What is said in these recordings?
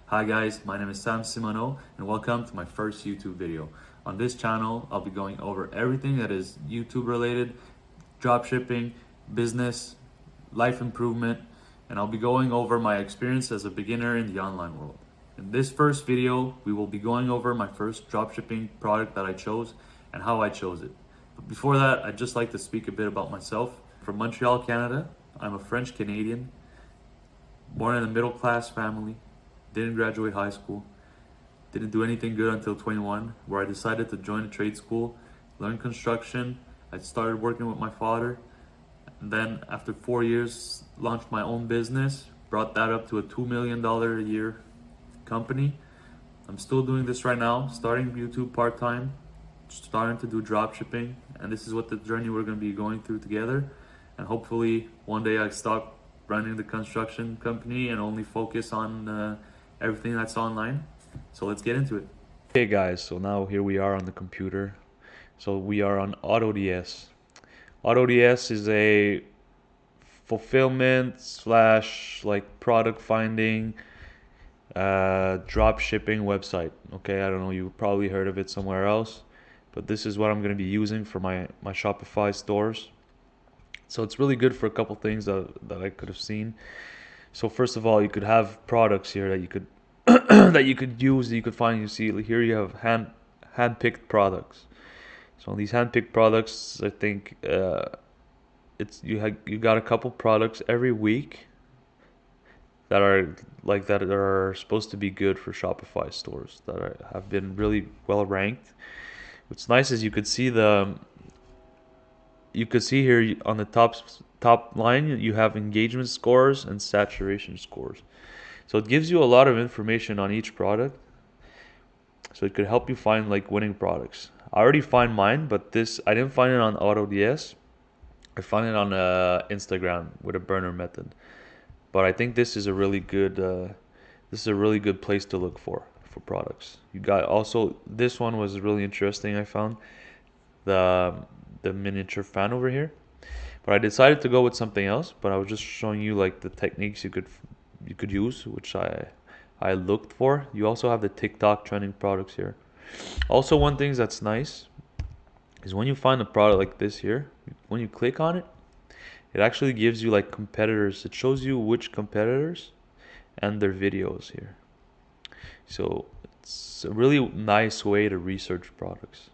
Hi guys, my name is Sam Simoneau and welcome to my first YouTube video. On this channel, I'll be going over everything that is YouTube related, dropshipping, business, life improvement, and I'll be going over my experience as a beginner in the online world. In this first video, we will be going over my first dropshipping product that I chose and how I chose it. But before that, I'd just like to speak a bit about myself. From Montreal, Canada, I'm a French Canadian, born in a middle class family, didn't graduate high school, didn't do anything good until 21, where I decided to join a trade school, learn construction. I started working with my father, and then after 4 years, launched my own business, brought that up to a $2 million a year company. I'm still doing this right now, starting YouTube part-time, starting to do drop shipping, and this is what the journey we're going to be going through together. And hopefully one day I stop running the construction company and only focus on everything that's online. So let's get into it. Hey guys, so now here we are on the computer. So we are on AutoDS. AutoDS is a fulfillment slash like product finding drop shipping website. Okay, I don't know, you probably heard of it somewhere else, but this is what I'm going to be using for my Shopify stores. So it's really good for a couple things that I could have seen. So first of all, you could have products here that you could that you could use, that you could find. You see here you have hand-picked products. So on these hand-picked products, I think it's you got a couple products every week that are supposed to be good for Shopify stores have been really well ranked. What's nice is you could see here on the top line you have engagement scores and saturation scores. So it gives you a lot of information on each product. So it could help you find like winning products. I already find mine, but this I didn't find it on AutoDS. I found it on Instagram with a burner method. But I think this is a really good place to look for products. You got also this one was really interesting. I found the the miniature fan over here. But I decided to go with something else. But I was just showing you like the techniques you could use, which I looked for. You also have the TikTok trending products here. Also, one thing that's nice is when you find a product like this here, when you click on it, it actually gives you like competitors. It shows you which competitors and their videos here. So it's a really nice way to research products.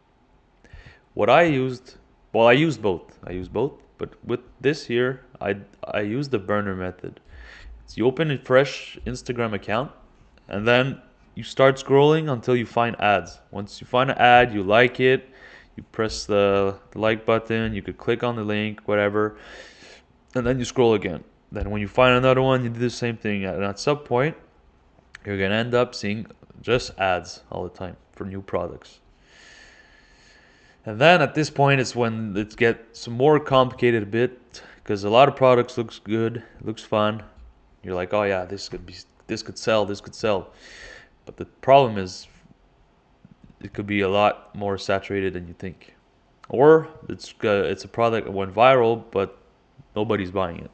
What I used, well, I used both. I used both, but with this here, I used the burner method. So you open a fresh Instagram account, and then you start scrolling until you find ads. Once you find an ad, you like it, you press the like button, you could click on the link, whatever, and then you scroll again. Then when you find another one, you do the same thing. And at some point, you're gonna end up seeing just ads all the time for new products. And then at this point, it's when it gets more complicated a bit because a lot of products looks good, looks fun. You're like, oh yeah, this could sell, this could sell. But the problem is, it could be a lot more saturated than you think, or it's a product that went viral, but nobody's buying it.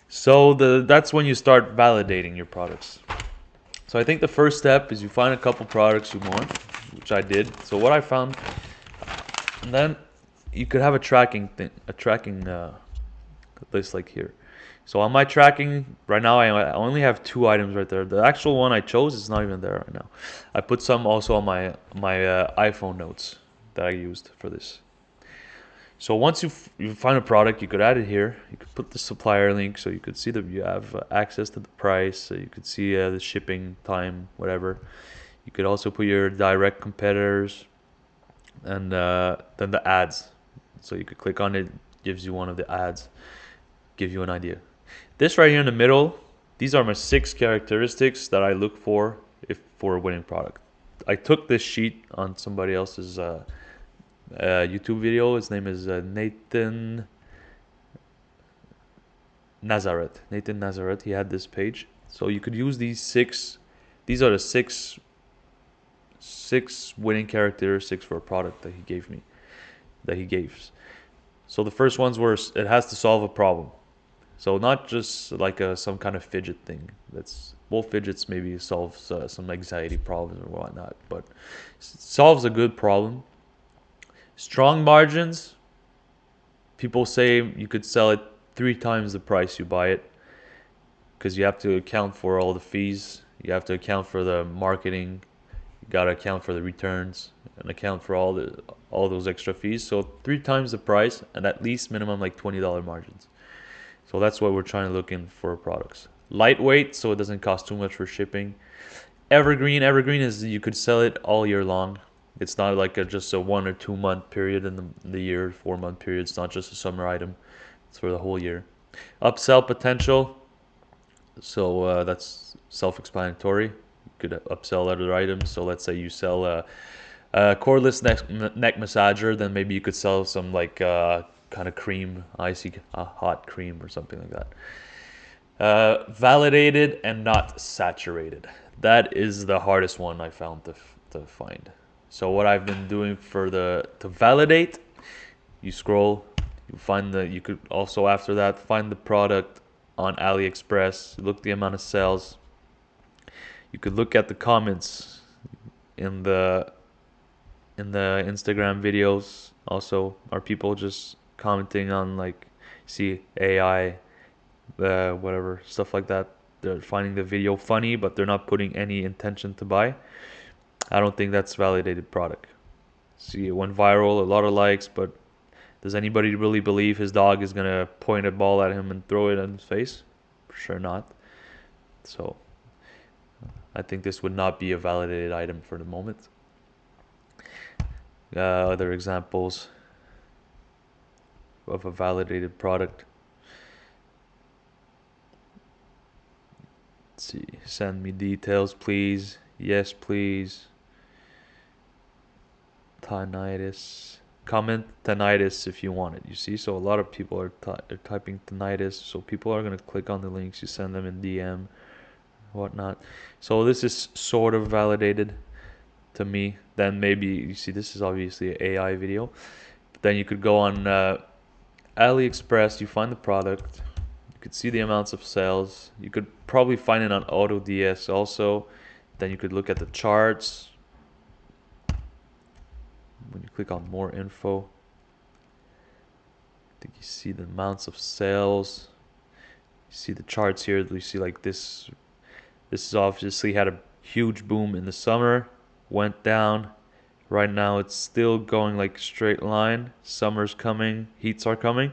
So that's when you start validating your products. So I think the first step is you find a couple products you want, which I did. So what I found, and then you could have a tracking list like here. So on my tracking right now, I only have 2 items right there. The actual one I chose is not even there right now. I put some also on my iPhone notes that I used for this. So once you find a product, you could add it here. You could put the supplier link so you could see that you have access to the price. So you could see the shipping time, whatever. You could also put your direct competitors and then the ads. So you could click on it, gives you one of the ads, give you an idea. This right here in the middle, these are my 6 characteristics that I look for for a winning product. I took this sheet on somebody else's YouTube video. His name is Nathan Nazareth. Nathan Nazareth. He had this page, so you could use these 6. These are the six winning characteristics for a product that he gave me. That he gave. So the first ones were it has to solve a problem. So not just like some kind of fidget thing. Bowl fidgets maybe solves some anxiety problems or whatnot, but solves a good problem. Strong margins. People say you could sell it 3 times the price you buy it, because you have to account for all the fees. You have to account for the marketing. You got to account for the returns and account for all those extra fees. So 3 times the price and at least minimum like $20 margins. So that's what we're trying to look in for products. Lightweight, so it doesn't cost too much for shipping. Evergreen. Evergreen is you could sell it all year long. It's not like just a 1 or 2 month period in the year, 4 month period. It's not just a summer item. It's for the whole year. Upsell potential. So that's self-explanatory. You could upsell other items. So let's say you sell a cordless neck massager, then maybe you could sell some like kind of cream, icy hot cream or something like that. Validated and not saturated. That is the hardest one I found to find. So what I've been doing to validate, you scroll, you could also after that find the product on AliExpress, look the amount of sales. You could look at the comments in the Instagram videos. Also, are people just commenting on like see AI, whatever stuff like that? They're finding the video funny, but they're not putting any intention to buy. I don't think that's validated product. See, it went viral, a lot of likes, but does anybody really believe his dog is gonna point a ball at him and throw it in his face? For sure not. So I think this would not be a validated item for the moment. Other examples of a validated product. Let's see. Send me details, please. Yes, please. Tinnitus. Comment tinnitus if you want it. You see, so a lot of people are typing tinnitus, so people are going to click on the links. You send them in DM, whatnot. So this is sort of validated to me. Then maybe you see this is obviously an AI video. But then you could go on AliExpress. You find the product. You could see the amounts of sales. You could probably find it on AutoDS also. Then you could look at the charts. When you click on more info, I think you see the amounts of sales. You see the charts here. You see like this. This is obviously had a huge boom in the summer, went down. Right now it's still going like straight line. Summer's coming, heats are coming.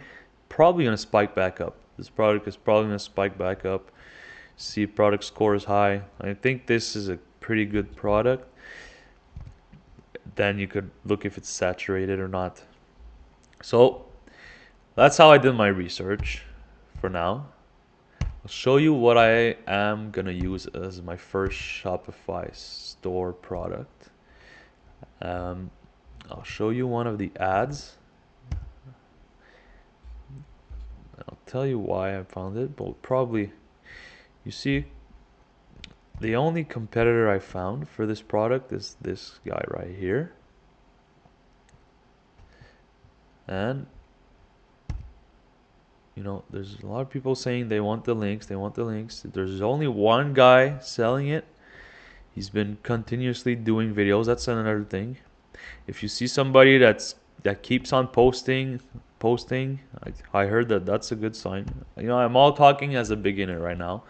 Probably gonna spike back up. This product is probably gonna spike back up. See, product score is high. I think this is a pretty good product. Then you could look if it's saturated or not. So that's how I did my research for now. I'll show you what I am gonna use as my first Shopify store product. I'll show you one of the ads. I'll tell you why I found it, but probably, you see, the only competitor I found for this product is this guy right here. And you know, there's a lot of people saying they want the links, There's only one guy selling it. He's been continuously doing videos. That's another thing. If you see somebody that keeps on posting, I heard that's a good sign. You know, I'm all talking as a beginner right now.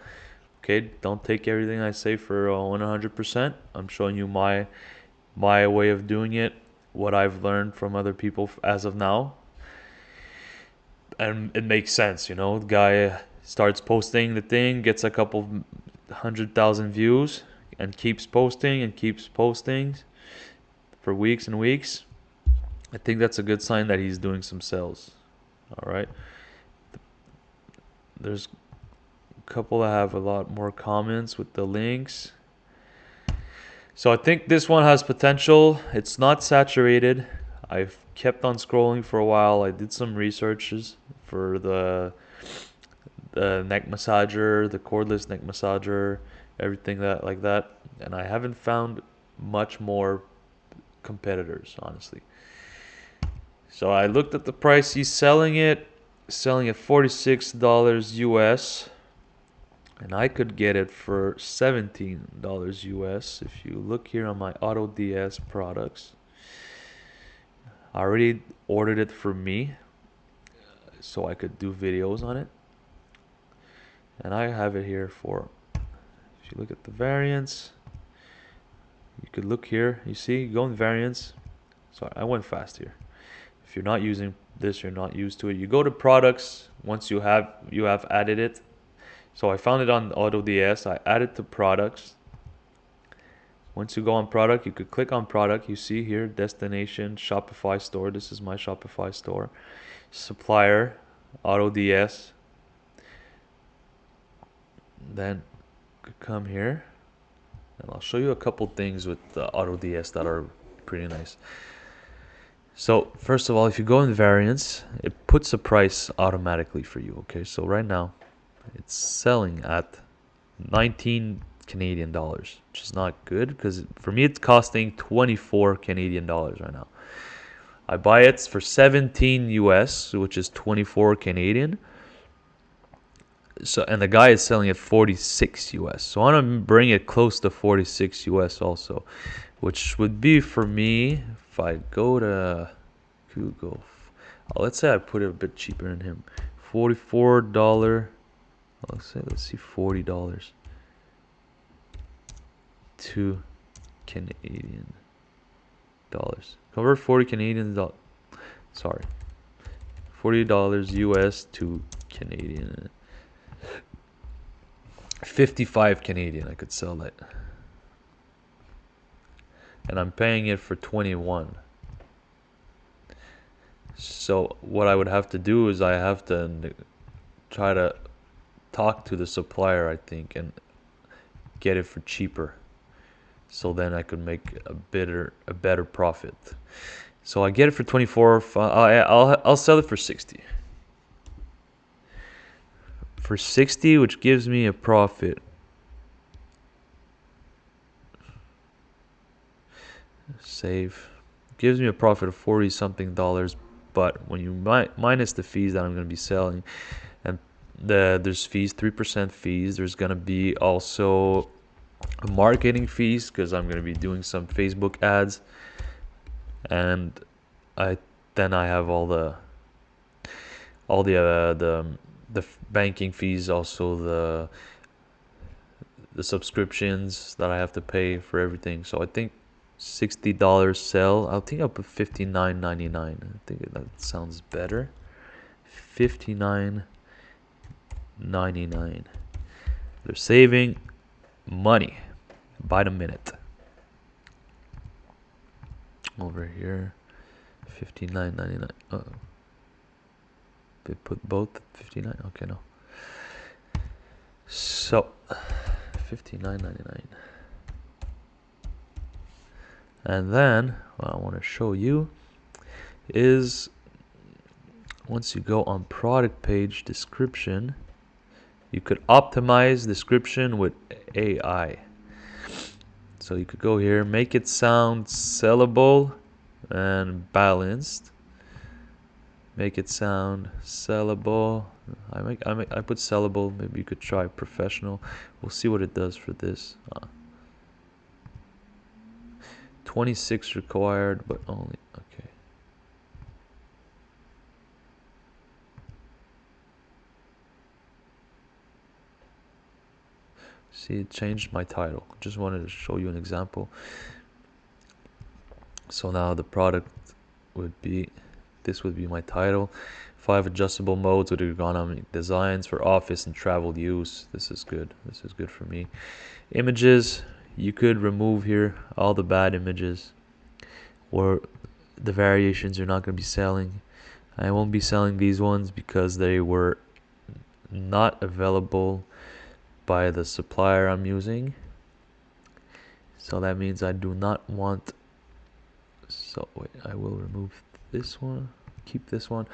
Okay, don't take everything I say for 100%. I'm showing you my way of doing it, what I've learned from other people as of now. And it makes sense, you know. The guy starts posting the thing, gets a couple 100,000 views, and keeps posting for weeks and weeks. I think that's a good sign that he's doing some sales. All right. There's a couple that have a lot more comments with the links. So I think this one has potential. It's not saturated. I've kept on scrolling for a while. I did some researches for the neck massager, the cordless neck massager, everything like that, and I haven't found much more competitors, honestly. So I looked at the price he's selling at $46 US. and I could get it for $17 US. If you look here on my AutoDS products, I already ordered it for me so I could do videos on it, and I have it here for, if you look at the variants, you could look here, you see, go in variants. Sorry, I went fast here. If you're not using this, you're not used to it, you go to products. Once you have added it, so I found it on AutoDS, I added to products. Once you go on product, you could click on product. You see here destination, Shopify store. This is my Shopify store. Supplier, AutoDS. Then come here, and I'll show you a couple things with AutoDS that are pretty nice. So first of all, if you go in variants, it puts a price automatically for you. Okay, so right now it's selling at 19 Canadian dollars, which is not good because for me it's costing 24 Canadian dollars right now. I buy it for 17 US, which is 24 Canadian. So, and the guy is selling it 46 US. So I want to bring it close to 46 US also, which would be for me, if I go to Google, let's say I put it a bit cheaper than him, $44. Let's see, $40 to Canadian dollars. Convert 40 Canadian dollars. Sorry, $40 US to Canadian. 55 Canadian. I could sell that, and I'm paying it for 21. So what I would have to do is I have to try to talk to the supplier, I think, and get it for cheaper. So then I could make a better profit. So I get it for 24. I'll sell it for 60. For 60, which gives me a profit. Save. Gives me a profit of 40 something dollars, but when you minus the fees that I'm going to be selling, and there's fees, 3% fees. There's going to be also marketing fees because I'm going to be doing some Facebook ads, and I have all the banking fees, also the subscriptions that I have to pay for everything. So I think $60 sell. I think I'll put $59.99. I think that sounds better. $59.99. They're saving money by the minute. Over here, $59.99. They put both 59. Okay, no. So $59.99. And then what I want to show you is once you go on product page description, you could optimize description with AI. So you could go here, make it sound sellable and balanced. Make it sound sellable. I put sellable. Maybe you could try professional. We'll see what it does for this. 26 required, but only okay. See, it changed my title. Just wanted to show you an example. So now the product would be, this would be my title. 5 adjustable modes with ergonomic designs for office and travel use. This is good. This is good for me. Images, you could remove here all the bad images or the variations you're not going to be selling. I won't be selling these ones because they were not available by the supplier I'm using. So that means I do not want, so wait, I will remove this one, keep this one.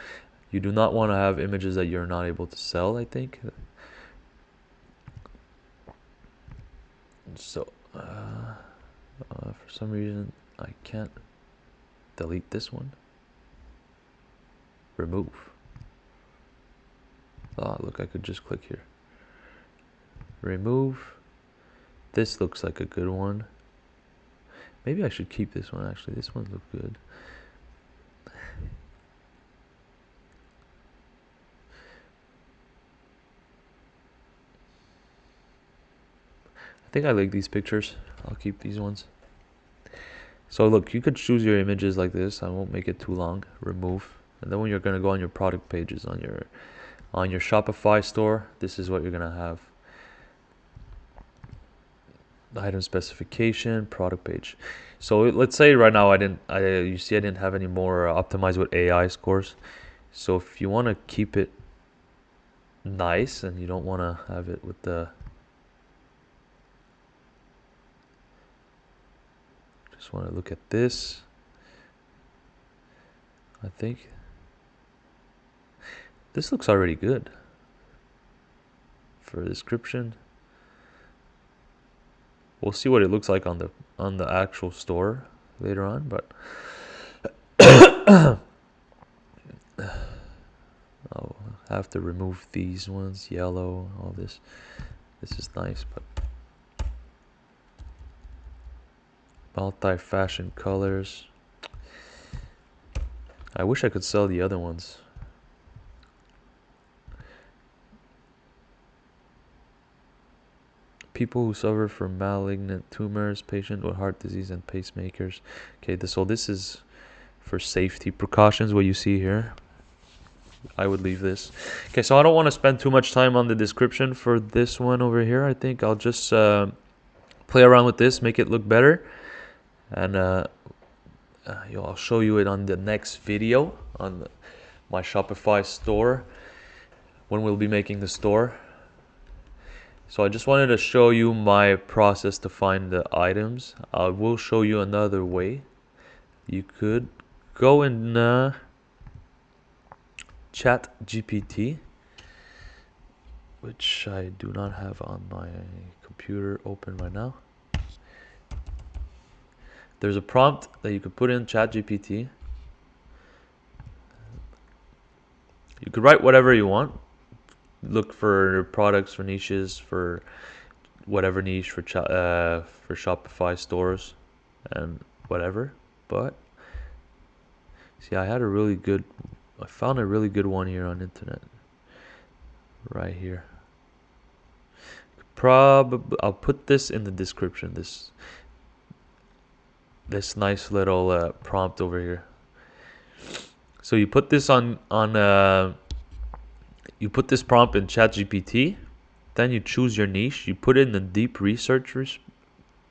You do not want to have images that you're not able to sell, I think. So for some reason I can't delete this one. Remove. Look, I could just click here. remove. This looks like a good one. Maybe I should keep this one actually. This one looks good. I think I like these pictures. I'll keep these ones. So look, you could choose your images like this. I won't make it too long. Remove. And then when you're gonna go on your product pages on your Shopify store, this is what you're gonna have. The item specification, product page. So let's say right now you see I didn't have any more optimized with AI scores. So if you want to keep it nice and you don't want to have it with the, just want to look at this. I think this looks already good for a description. We'll see what it looks like on the actual store later on, but I'll have to remove these ones, yellow, all this. This is nice, but multi-fashion colors. I wish I could sell the other ones. People who suffer from malignant tumors, patient with heart disease and pacemakers. Okay, so this is for safety precautions, what you see here. I would leave this. Okay, so I don't want to spend too much time on the description for this one over here. I think I'll just play around with this, make it look better. And I'll show you it on the next video on my Shopify store when we'll be making the store. So I just wanted to show you my process to find the items. I will show you another way. You could go in ChatGPT, which I do not have on my computer open right now. There's a prompt that you could put in ChatGPT. You could write whatever you want. Look for products, for niches, for whatever niche, for Shopify stores and whatever. But see, I found a really good one here on internet. Right here. I'll put this in the description. This nice little prompt over here. So you put this you put this prompt in ChatGPT, then you choose your niche. You put in the deep research.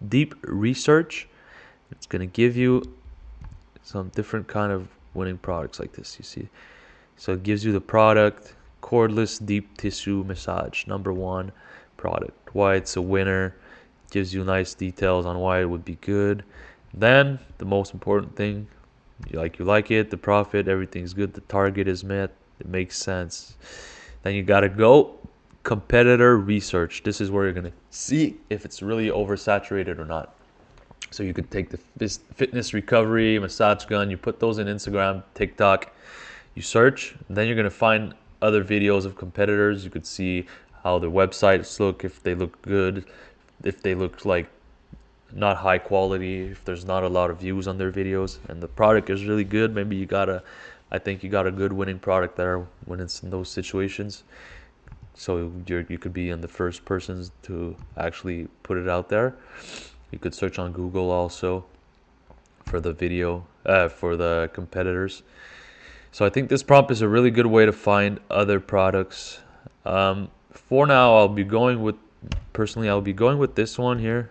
It's gonna give you some different kind of winning products like this. You see, so it gives you the product, cordless deep tissue massage, #1 product. Why it's a winner. Gives you nice details on why it would be good. Then the most important thing, you like it, the profit, everything's good, the target is met, it makes sense. Then you gotta go competitor research. This is where you're gonna see if it's really oversaturated or not. So you could take the fitness recovery, massage gun, you put those in Instagram, TikTok, you search, and then you're gonna find other videos of competitors. You could see how their websites look, if they look good, if they look like not high quality, if there's not a lot of views on their videos, and the product is really good. Maybe I think you got a good winning product there when it's in those situations. So you could be in the first persons to actually put it out there. You could search on Google also for the video, for the competitors. So I think this prompt is a really good way to find other products. For now, I'll be going with this one here.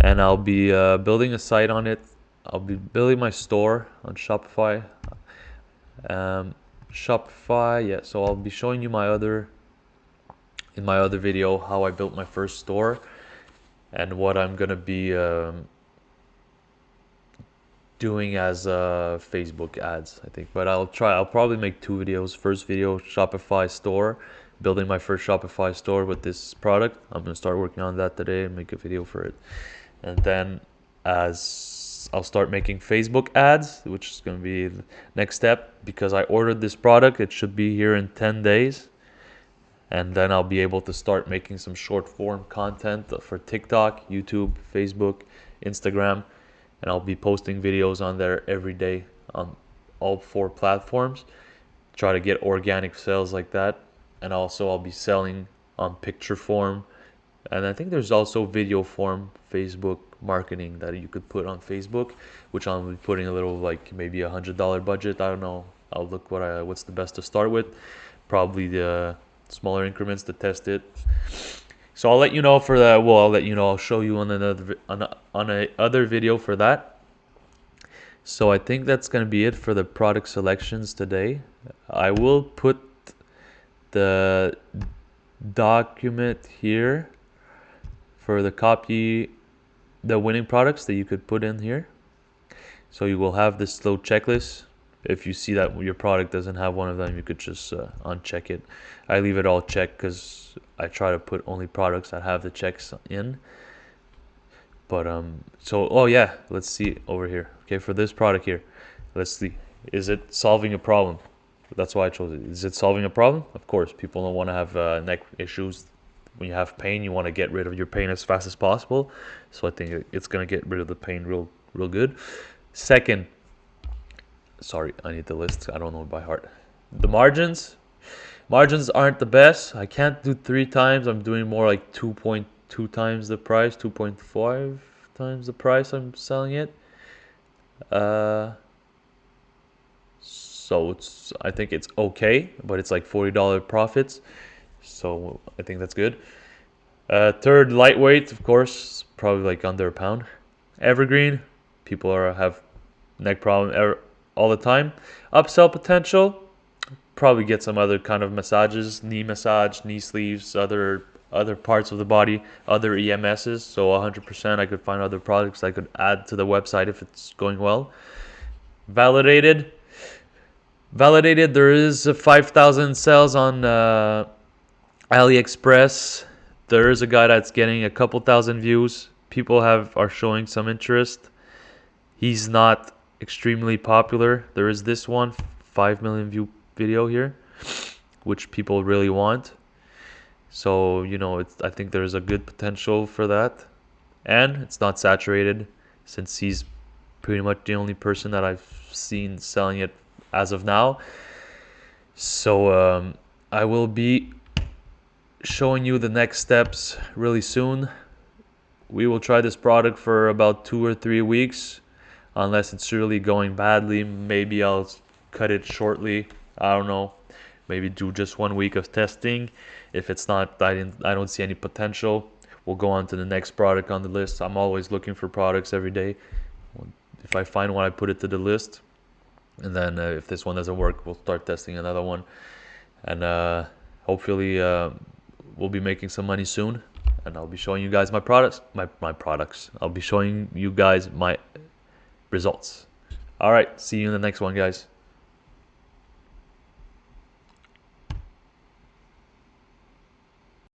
And I'll be building a site on it. I'll be building my store on Shopify. Yeah. So I'll be showing you in my other video how I built my first store and what I'm gonna be doing as Facebook ads, I think. But I'll probably make 2 videos. First video, Shopify store, building my first Shopify store with this product. I'm gonna start working on that today and make a video for it. And then as I'll start making Facebook ads, which is going to be the next step, because I ordered this product. It should be here in 10 days. and then I'll be able to start making some short form content for TikTok, YouTube, Facebook, Instagram, and I'll be posting videos on there every day on all 4 platforms. Try to get organic sales like that, and also I'll be selling on picture form, and I think there's also video form Facebook marketing that you could put on Facebook, which I'll be putting a little, like maybe $100 budget. I don't know. I'll look what's the best to start with. Probably the smaller increments to test it. So I'll let you know for that. Well, I'll let you know. I'll show you on another on a other video for that. So I think that's gonna be it for the product selections today. I will put the document here for the winning products that you could put in here. So you will have this little checklist. If you see that your product doesn't have one of them, you could just uncheck it. I leave it all checked because I try to put only products that have the checks in. But so oh yeah, let's see over here. Okay, for this product here, let's see, is it solving a problem? That's why I chose it. Is it solving a problem? Of course, people don't want to have neck issues. When you have pain, you want to get rid of your pain as fast as possible. So I think it's gonna get rid of the pain real good. Second, sorry, I need the list. I don't know it by heart. The margins aren't the best. I can't do 3 times. I'm doing more like 2.2 times the price, 2.5 times the price I'm selling it. So I think it's okay, but it's like $40 profits. So I think that's good. Third, lightweight, of course, probably like under a pound. Evergreen, people have neck problem all the time. Upsell potential, probably get some other kind of massages, knee massage, knee sleeves, other parts of the body, other EMSs. So 100% I could find other products I could add to the website if it's going well. Validated, there is 5,000 sales on AliExpress. There is a guy that's getting a couple thousand views. People are showing some interest. He's not extremely popular. There is this one 5 million view video here, which people really want. So I think there's a good potential for that, and it's not saturated since he's pretty much the only person that I've seen selling it as of now. So I will be showing you the next steps really soon. We will try this product for about 2 or 3 weeks, unless it's really going badly. Maybe I'll cut it shortly. I don't know. Maybe do just 1 week of testing. If it's not, I don't see any potential, we'll go on to the next product on the list. I'm always looking for products every day. If I find one, I put it to the list, and then if this one doesn't work, we'll start testing another one, and hopefully we'll be making some money soon, and I'll be showing you guys my products. I'll be showing you guys my results. All right, see you in the next one, guys.